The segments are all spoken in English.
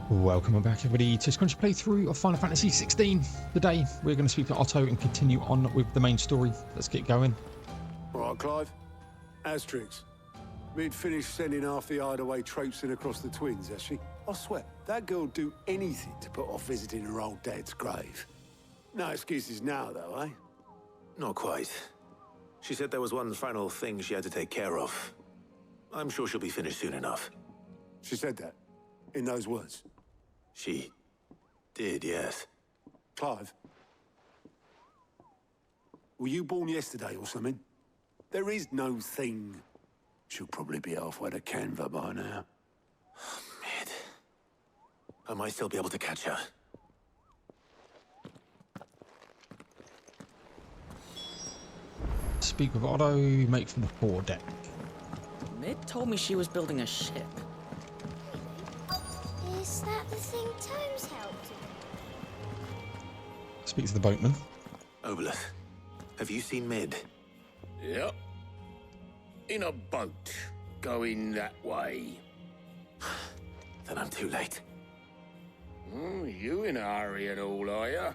Welcome back everybody to this country playthrough of Final Fantasy 16. Today we're going to speak to Otto and continue on with the main story. Let's get going. Alright, Clive. Asterix. We'd finished sending half the hideaway traipsing across the twins, has she? I swear, that girl'd do anything to put off visiting her old dad's grave. No excuses now, though, eh? Not quite. She said there was one final thing she had to take care of. I'm sure she'll be finished soon enough. She said that? In those words? She did, yes. Clive? Were you born yesterday or something? There is no thing. She'll probably be halfway to Canva by now. Mid. I might still be able to catch her. Speak with Otto, mate from the foredeck. Mid told me she was building a ship. Is that the thing Tomes helped? Speak to the boatman. Obelith, have you seen Mid? Yep. In a boat, going that way. Then I'm too late. You in a hurry and all, are you?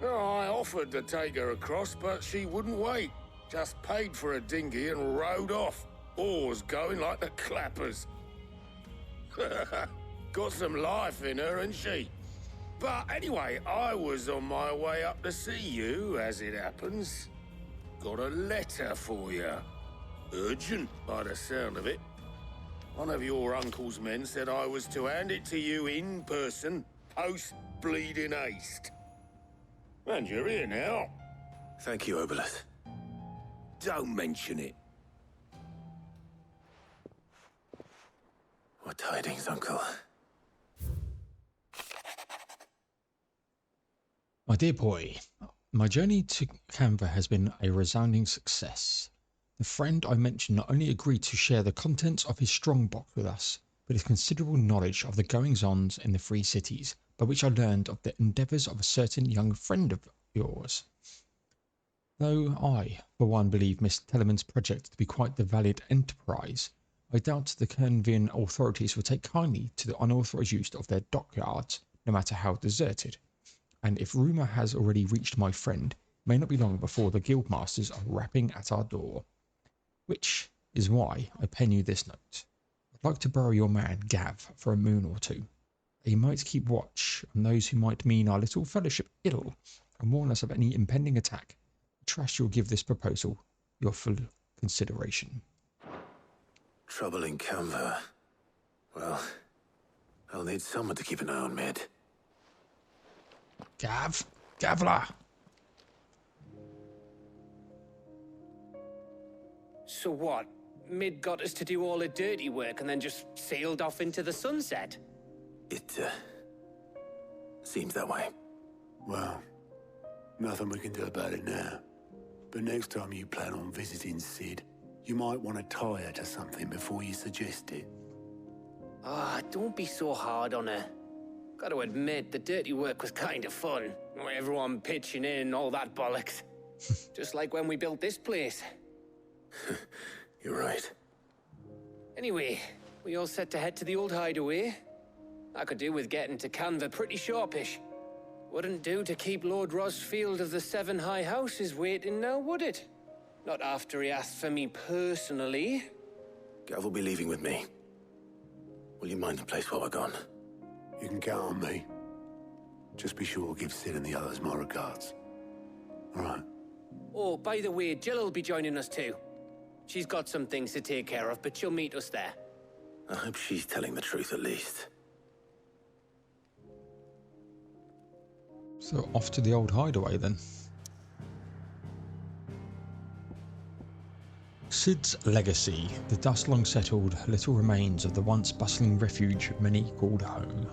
Oh, I offered to take her across, but she wouldn't wait. Just paid for a dinghy and rowed off. Oars going like the clappers. Got some life in her, ain't she? But anyway, I was on my way up to see you, as it happens. Got a letter for you. Urgent, by the sound of it. One of your uncle's men said I was to hand it to you in person, post-bleeding haste. And you're here now. Thank you, Obelith. Don't mention it. What tidings, Uncle? My dear boy, my journey to Canva has been a resounding success. The friend I mentioned not only agreed to share the contents of his strongbox with us, but his considerable knowledge of the goings-ons in the Free Cities, by which I learned of the endeavours of a certain young friend of yours. Though I, for one, believe Miss Tellerman's project to be quite the valid enterprise, I doubt the Kernvian authorities will take kindly to the unauthorised use of their dockyards, no matter how deserted. And if rumour has already reached my friend, it may not be long before the guildmasters are rapping at our door. Which is why I pen you this note. I'd like to borrow your man, Gav, for a moon or two. He might keep watch on those who might mean our little fellowship ill, and warn us of any impending attack. I trust you'll give this proposal your full consideration. Trouble in Canva. Well, I'll need someone to keep an eye on Mid. Gav! Gavla! So what? Mid got us to do all the dirty work and then just sailed off into the sunset? It, seems that way. Well, nothing we can do about it now. But next time you plan on visiting Sid, you might want to tie her to something before you suggest it. Ah, don't be so hard on her. Got to admit, the dirty work was kind of fun. Everyone pitching in, all that bollocks. Just like when we built this place. You're right. Anyway, we all set to head to the old hideaway. I could do with getting to Canva pretty sharpish. Wouldn't do to keep Lord Rosfield of the Seven High Houses waiting now, would it? Not after he asked for me personally. Gav will be leaving with me. Will you mind the place while we're gone? You can count on me. Just be sure to give Sid and the others my regards. All right. Oh, by the way, Jill will be joining us too. She's got some things to take care of, but she'll meet us there. I hope she's telling the truth at least. So off to the old hideaway then. Sid's legacy, the dust long settled little remains of the once bustling refuge many called home.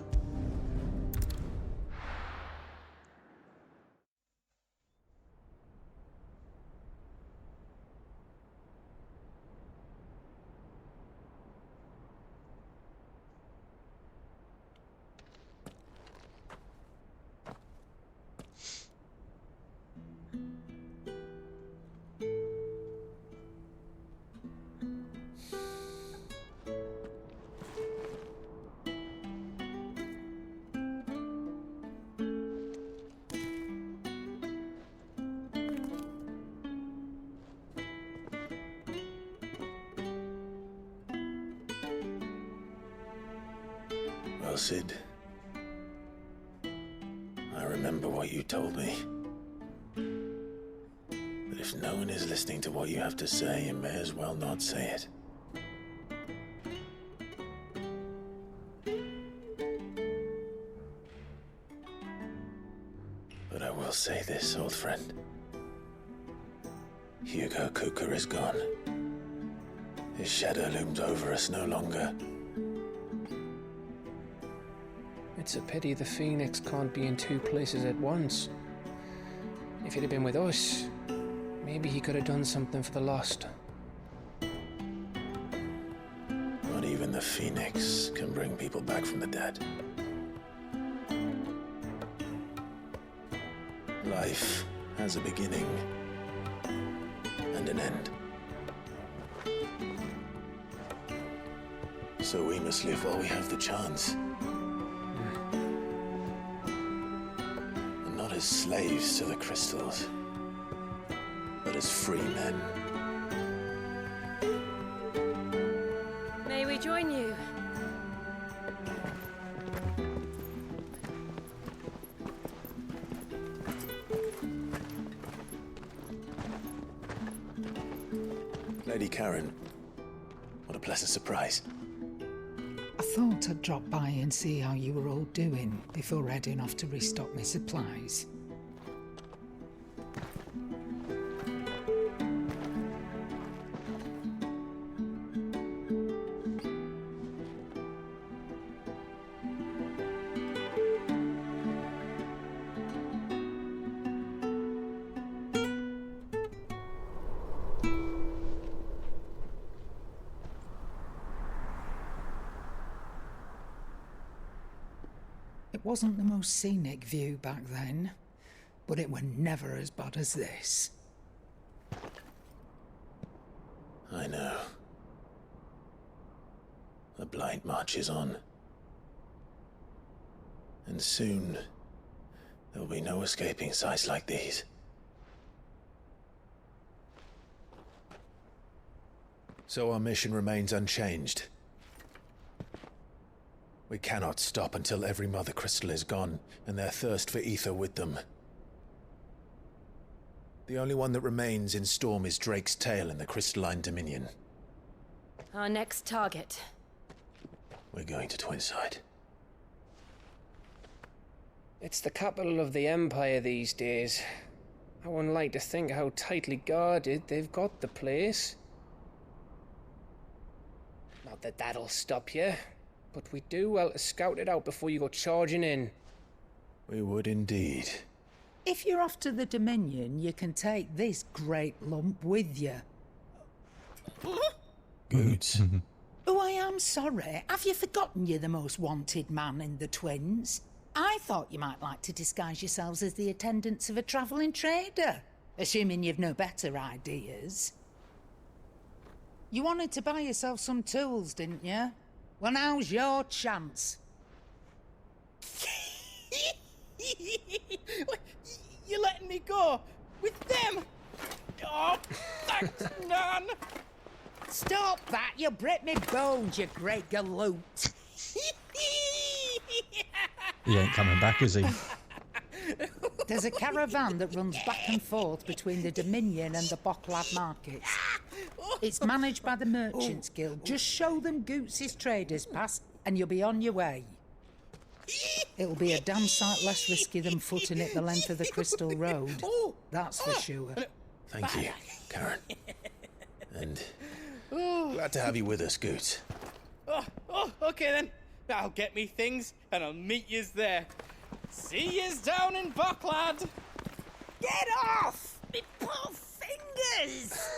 Cid. I remember what you told me. But if no one is listening to what you have to say, you may as well not say it. But I will say this, old friend. Hugo Kuka is gone. His shadow looms over us no longer. It's a pity the Phoenix can't be in two places at once. If he'd have been with us, maybe he could have done something for the lost. Not even the Phoenix can bring people back from the dead. Life has a beginning and an end. So we must live while we have the chance. And not as slaves to the crystals, but as free men. May we join you? Lady Karen, what a pleasant surprise. I thought I'd drop by and see how you were all doing before heading off to restock my supplies. It wasn't the most scenic view back then, but it were never as bad as this. I know. The blight marches on. And soon, there will be no escaping sights like these. So our mission remains unchanged. We cannot stop until every Mother Crystal is gone, and their thirst for aether with them. The only one that remains in Storm is Drake's Tail in the Crystalline Dominion. Our next target. We're going to Twinside. It's the capital of the Empire these days. I wouldn't like to think how tightly guarded they've got the place. Not that that'll stop you, but we do well to scout it out before you go charging in. We would indeed. If you're off to the Dominion, you can take this great lump with you. Goods. Oh, I am sorry. Have you forgotten you're the most wanted man in the Twins? I thought you might like to disguise yourselves as the attendants of a travelling trader, assuming you've no better ideas. You wanted to buy yourself some tools, didn't you? Well, now's your chance. You're letting me go with them? Oh, thanks, Nan. Stop that! You'll break me bones, you great galoot. He ain't coming back, is he? There's a caravan that runs back and forth between the Dominion and the Bocklad markets. It's managed by the Merchants Guild. Just show them Goots' traders pass and you'll be on your way. It'll be a damn sight less risky than footing it the length of the Crystal Road. That's for sure. Thank you, Karen. And glad to have you with us, Goots. Okay then. I'll get me things and I'll meet yous there. See yous down in Bocklad. Get off! Me poor fingers!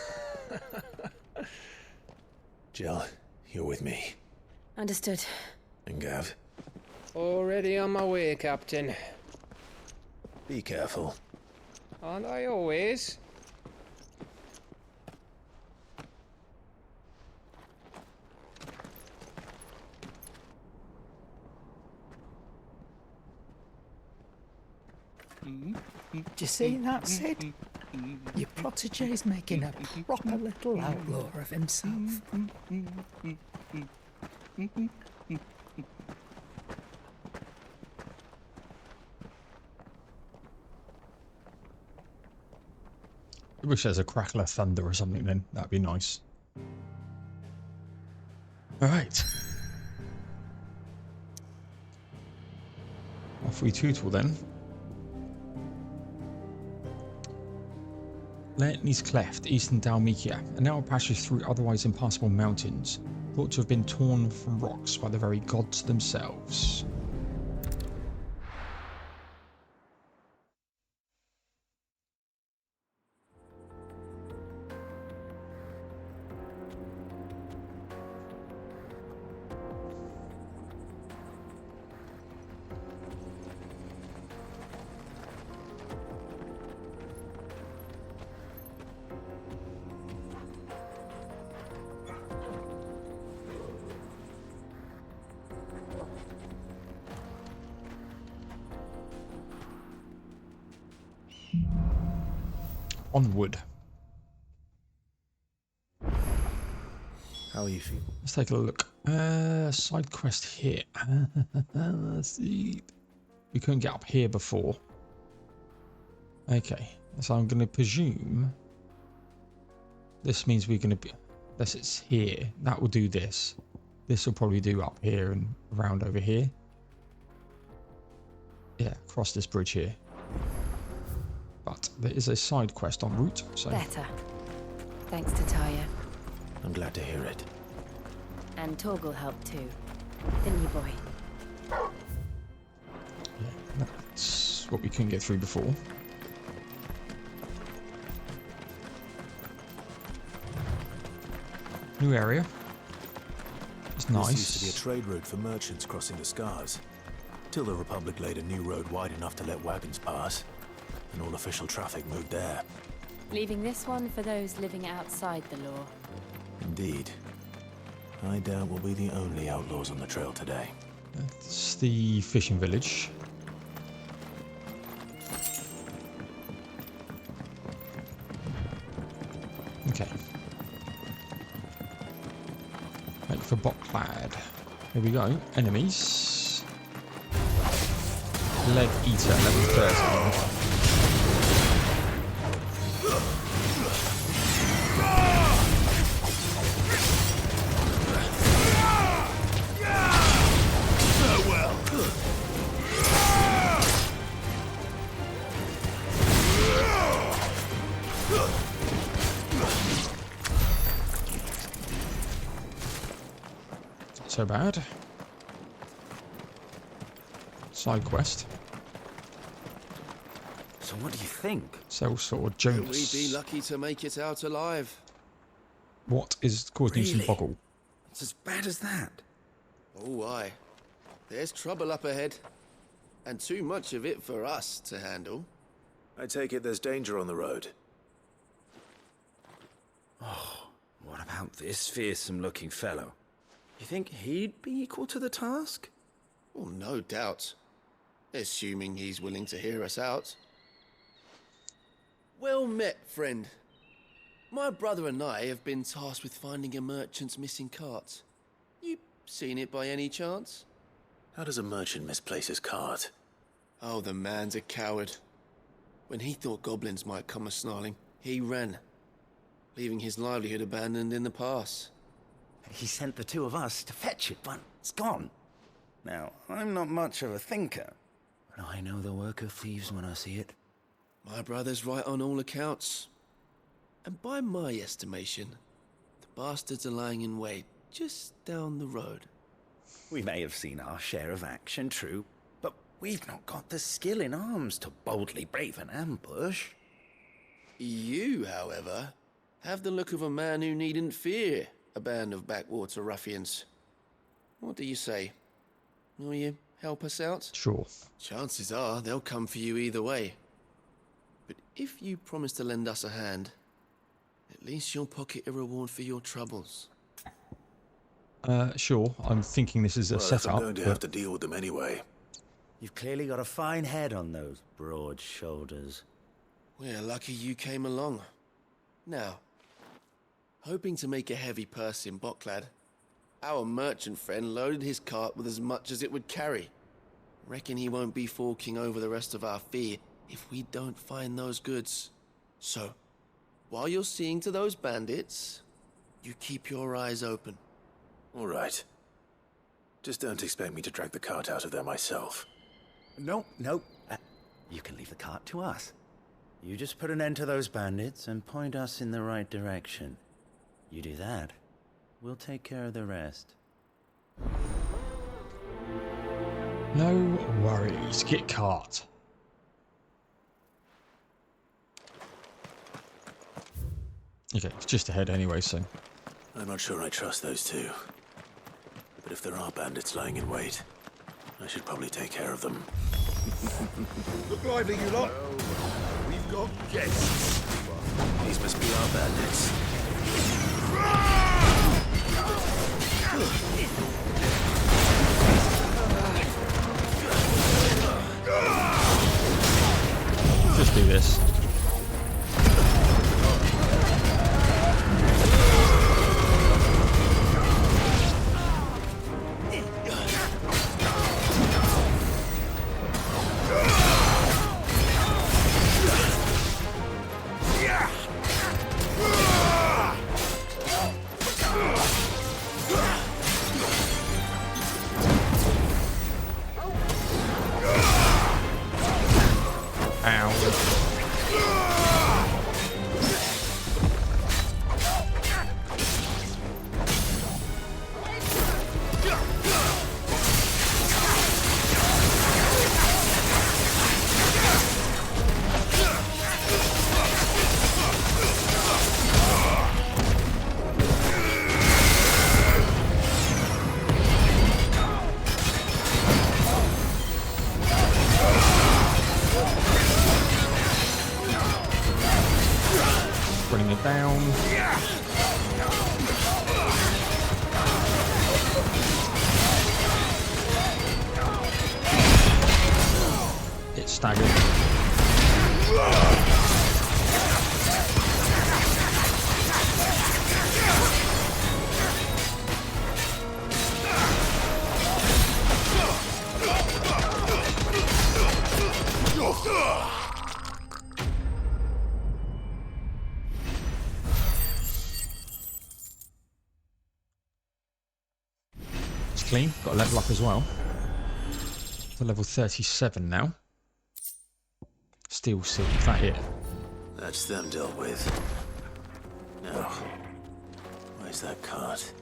Jill, you're with me. Understood. And Gav, Already on my way, Captain. be careful. Aren't I always? Do you see that, Sid? Your protege's making a proper little outlaw of himself. wish there's a crackle of thunder or something then. That'd be nice. Alright. Off we tootle then. Letney's Cleft, eastern Dalmekia, a narrow passage through otherwise impassable mountains, thought to have been torn from rocks by the very gods themselves. Onward. How are you feeling? Let's take a look. Side quest here. Let's see. We couldn't get up here before. Okay, so I'm going to presume this means we're going to be, unless it's here, that will do this. This will probably do up here and around over here. Yeah, across this bridge here. But there is a side quest en route, so... Better. Thanks to Taya. I'm glad to hear it. And Torgal helped too. Didn't you, boy? Yeah, that's what we couldn't get through before. New area. It's nice. This used to be a trade route for merchants crossing the Scars. Till the Republic laid a new road wide enough to let wagons pass. And all official traffic moved there. Leaving this one for those living outside the law. Indeed. I doubt we'll be the only outlaws on the trail today. That's the fishing village. Okay. Make for Bocklad. Here we go. Enemies. Leg Eater, level 13. So bad. Side quest. So what do you think? Sellsword Jonas. We'd be lucky to make it out alive. What is causing you some Really? boggle? It's as bad as that. Oh, aye. There's trouble up ahead. And too much of it for us to handle. I take it there's danger on the road. What about this fearsome-looking fellow? You think he'd be equal to the task? Oh, no doubt. Assuming he's willing to hear us out. Well met, friend. My brother and I have been tasked with finding a merchant's missing cart. You seen it by any chance? How does a merchant misplace his cart? Oh, the man's a coward. When he thought goblins might come a-snarling, he ran, leaving his livelihood abandoned in the pass. He sent the two of us to fetch it, but it's gone. Now, I'm not much of a thinker, but I know the work of thieves when I see it. My brother's right on all accounts. And by my estimation, the bastards are lying in wait just down the road. We may have seen our share of action, true, but we've not got the skill in arms to boldly brave an ambush. You, however, have the look of a man who needn't fear a band of backwater ruffians. What do you say? Will you help us out? Sure. Chances are they'll come for you either way. But if you promise to lend us a hand, at least you'll pocket a reward for your troubles. Sure. I'm thinking this is a Well, if setup. I'm going to have to deal with them anyway. You've clearly got a fine head on those broad shoulders. We're lucky you came along. Now, hoping to make a heavy purse in Bocklad, our merchant friend loaded his cart with as much as it would carry. Reckon he won't be forking over the rest of our fee if we don't find those goods. So, while you're seeing to those bandits, you keep your eyes open. All right. Just don't expect me to drag the cart out of there myself. No. You can leave the cart to us. You just put an end to those bandits and point us in the right direction. You do that, we'll take care of the rest. No worries. Get cart. Okay, it's just ahead anyway, so... I'm not sure I trust those two. But if there are bandits lying in wait, I should probably take care of them. Look lively, you lot. We've got guests. These must be our bandits. Just do this. Bring it down. It's staggered. Clean. Got a level up as well. To level 37 now. Steel Silk, is that it? That's them dealt with. Now, where's that cart?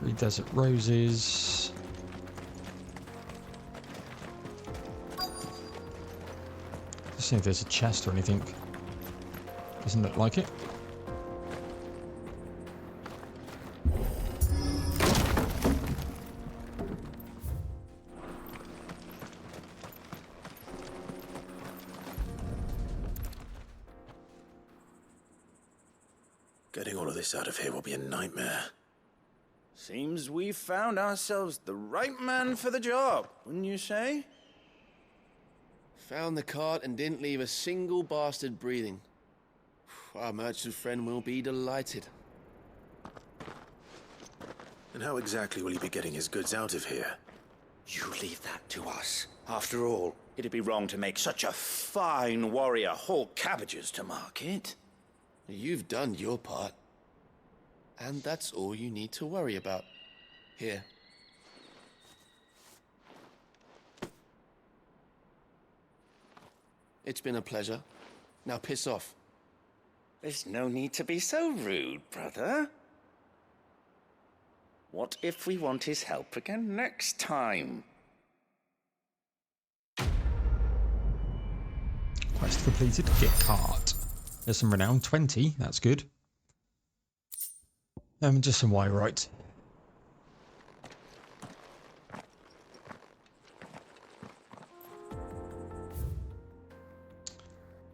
3 desert roses. Let's see if there's a chest or anything. Doesn't look like it. Getting all of this out of here will be a nightmare. Seems we've found ourselves the right man for the job, wouldn't you say? Found the cart and didn't leave a single bastard breathing. Our merchant friend will be delighted. And how exactly will he be getting his goods out of here? You leave that to us. After all, it'd be wrong to make such a fine warrior haul cabbages to market. You've done your part. And that's all you need to worry about. Here. It's been a pleasure. Now piss off. There's no need to be so rude, brother. What if we want his help again next time? Quest completed. Get cart. There's some renown. 20. That's good. Just some wyrite.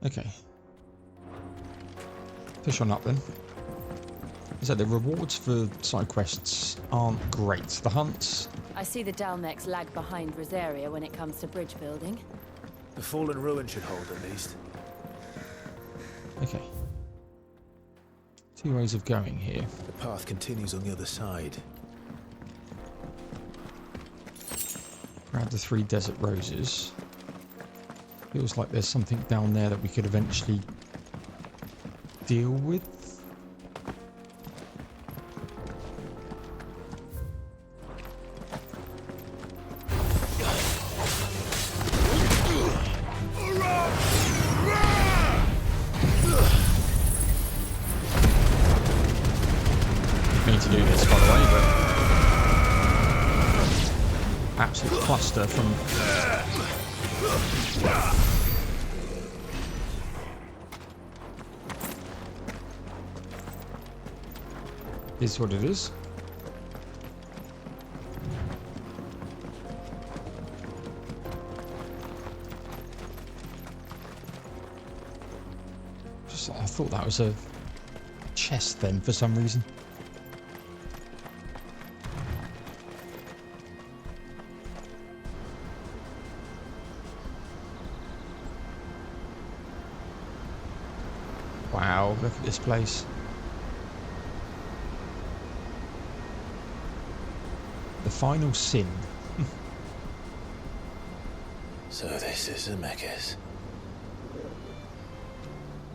Okay. Push on up then. So the rewards for side quests aren't great. The hunts. I see the Dalmex lag behind Rosaria when it comes to bridge building. The fallen ruin should hold at least. Okay. 2 ways of going here. The path continues on the other side. Grab the 3 desert roses. Feels like there's something down there that we could eventually deal with. To do this, by the way, but absolute cluster from is what it is. Just, I thought that was a chest then for some reason. Wow, look at this place. The final sin. So this is Amidst.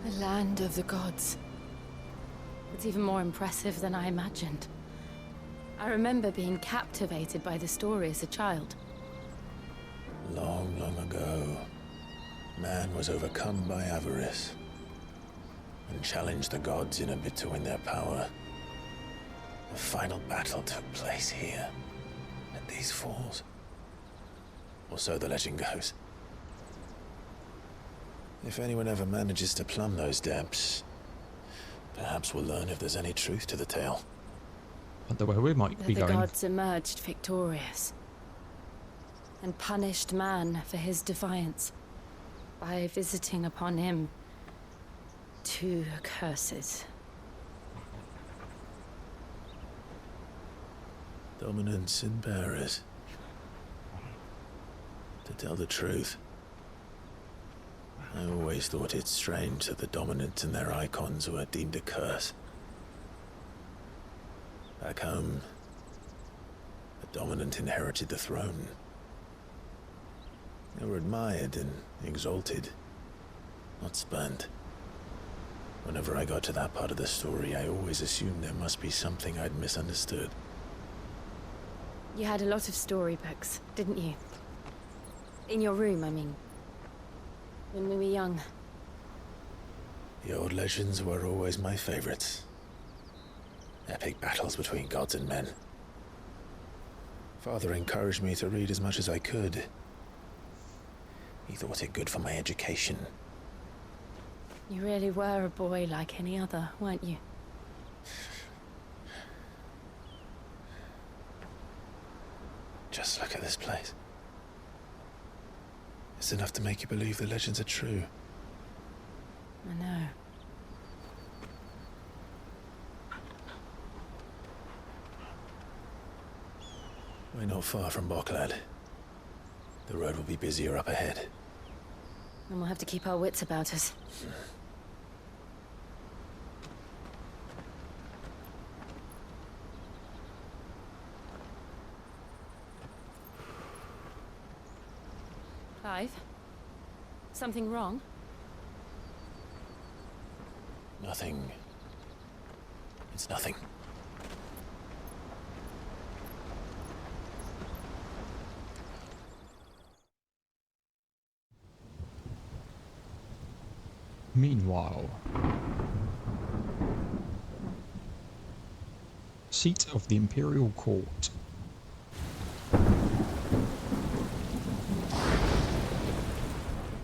The land of the gods. It's even more impressive than I imagined. I remember being captivated by the story as a child. Long, long ago, man was overcome by avarice and challenged the gods in a bid to win their power. The final battle took place here, at these falls. Or so the legend goes. If anyone ever manages to plumb those depths, perhaps we'll learn if there's any truth to the tale. Wonder where we might be going. The gods emerged victorious and punished man for his defiance by visiting upon him 2 curses. Dominance and bearers. To tell the truth, I always thought it strange that the dominant and their icons were deemed a curse. Back home, the dominant inherited the throne. They were admired and exalted, not spurned. Whenever I got to that part of the story, I always assumed there must be something I'd misunderstood. You had a lot of storybooks, didn't you? In your room, I mean. When we were young. The old legends were always my favorites. Epic battles between gods and men. Father encouraged me to read as much as I could. He thought it good for my education. You really were a boy like any other, weren't you? Just look at this place. It's enough to make you believe the legends are true. I know. We're not far from Boklad. The road will be busier up ahead. And we'll have to keep our wits about us. Clive? Something wrong? Nothing. It's nothing. Meanwhile, seat of the Imperial Court.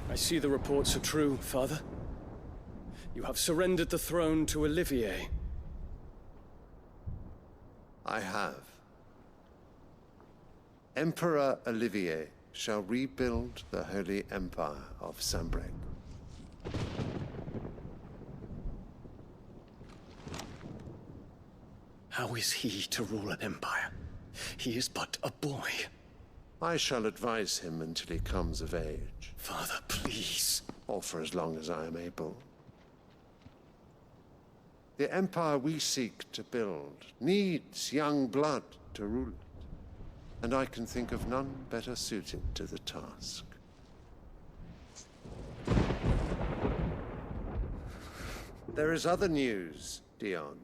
I see the reports are true, Father. You have surrendered the throne to Olivier. I have. Emperor Olivier shall rebuild the Holy Empire of Sanbreque. How is he to rule an empire? He is but a boy. I shall advise him until he comes of age. Father, please. Or for as long as I am able. The empire we seek to build needs young blood to rule it, and I can think of none better suited to the task. There is other news, Dion.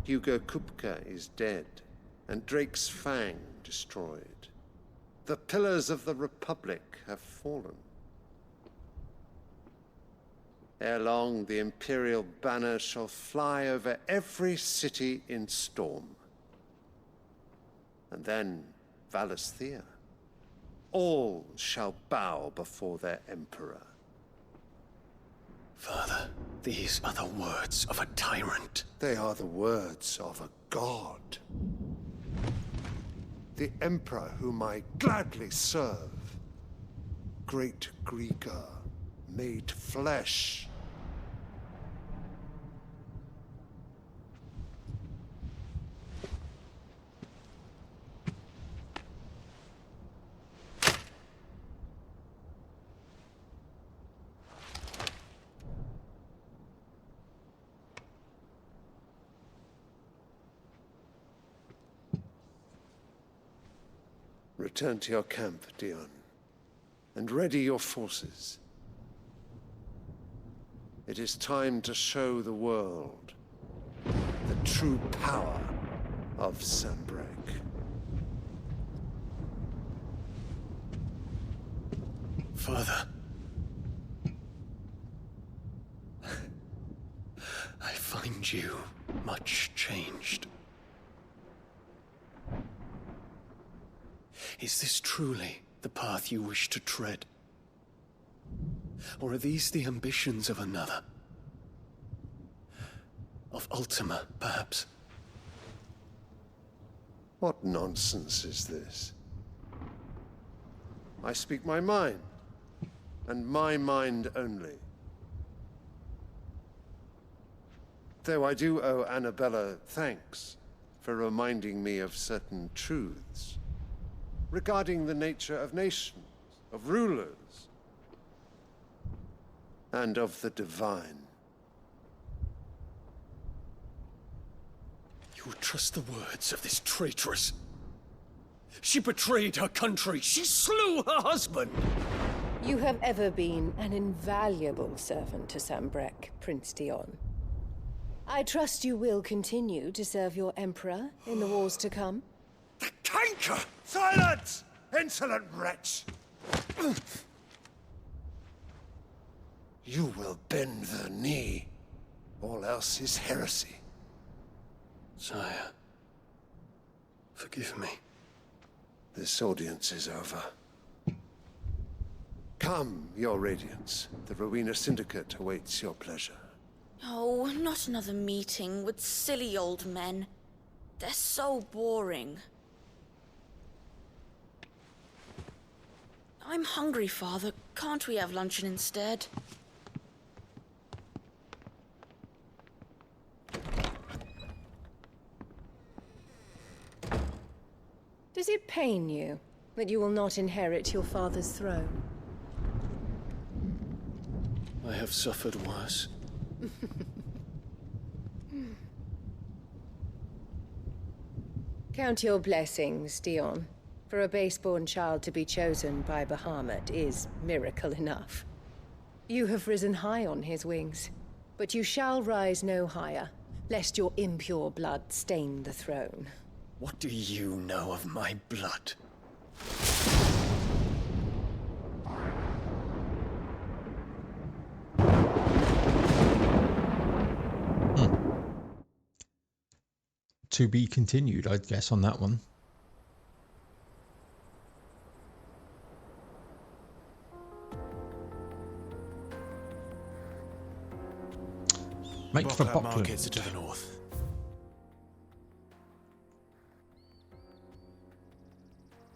Hugo Kupka is dead, and Drake's Fang destroyed. The pillars of the Republic have fallen. Ere long, the Imperial banner shall fly over every city in Storm. And then Valisthea. All shall bow before their Emperor. Father, these are the words of a tyrant. They are the words of a god. The Emperor whom I gladly serve. Great Greeker, made flesh. Return to your camp, Dion, and ready your forces. It is time to show the world the true power of Sanbreque. Father. I find you much changed. Is this truly the path you wish to tread? Or are these the ambitions of another? Of Ultima, perhaps? What nonsense is this? I speak my mind, and my mind only. Though I do owe Annabella thanks for reminding me of certain truths regarding the nature of nations, of rulers, and of the divine. You would trust the words of this traitress? She betrayed her country. She slew her husband. You have ever been an invaluable servant to Sanbreque, Prince Dion. I trust you will continue to serve your Emperor in the wars to come. The canker! Silence! Insolent wretch! You will bend the knee. All else is heresy. Sire, forgive me. This audience is over. Come, your Radiance. The Rowena Syndicate awaits your pleasure. Oh, not another meeting with silly old men. They're so boring. I'm hungry, Father. Can't we have luncheon instead? Does it pain you that you will not inherit your father's throne? I have suffered worse. Count your blessings, Dion. For a base-born child to be chosen by Bahamut is miracle enough. You have risen high on his wings, but you shall rise no higher, lest your impure blood stain the throne. What do you know of my blood? To be continued, I guess, on that one. Make for markets to the north.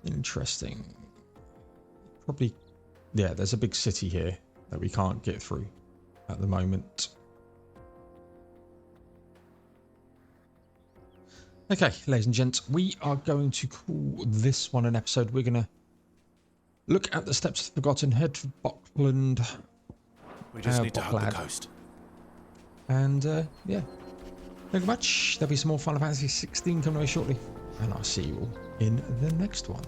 Interesting. Probably, yeah, there's a big city here that we can't get through at the moment. Okay, ladies and gents, we are going to call this one an episode. We're going to look at the Steps of the Forgotten, head for Bockland. We just need to hug the coast. And, yeah. Thank you much. There'll be some more Final Fantasy 16 coming away shortly. And I'll see you all in the next one.